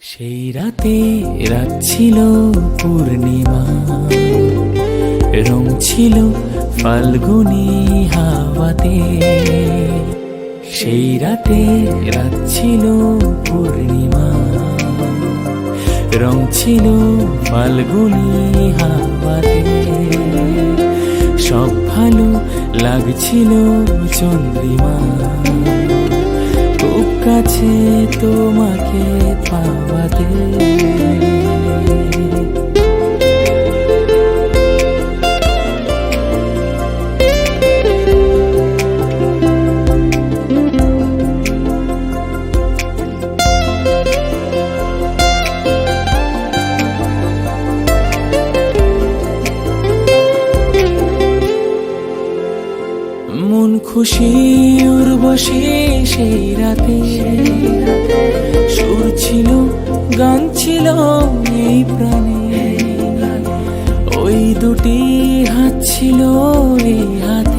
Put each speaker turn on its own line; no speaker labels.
সেই রাতে রাত ছিল পূর্ণিমা, রং ছিল ফাল্গুনি হাওয়াতে। সেই রাতে রাত ছিল পূর্ণিমা, রং ছিল ফাল্গুনি হাওয়াতে। সব ভালো লাগছিল চন্দ্রিমা, খুব কাছে তোমাকে পাওয়াতে। মন খুশি উর্বশী সেই রাতে, সুর ছিল গান ছিল এই প্রাণে। ওই দুটি হাত ছিল এই হাতে,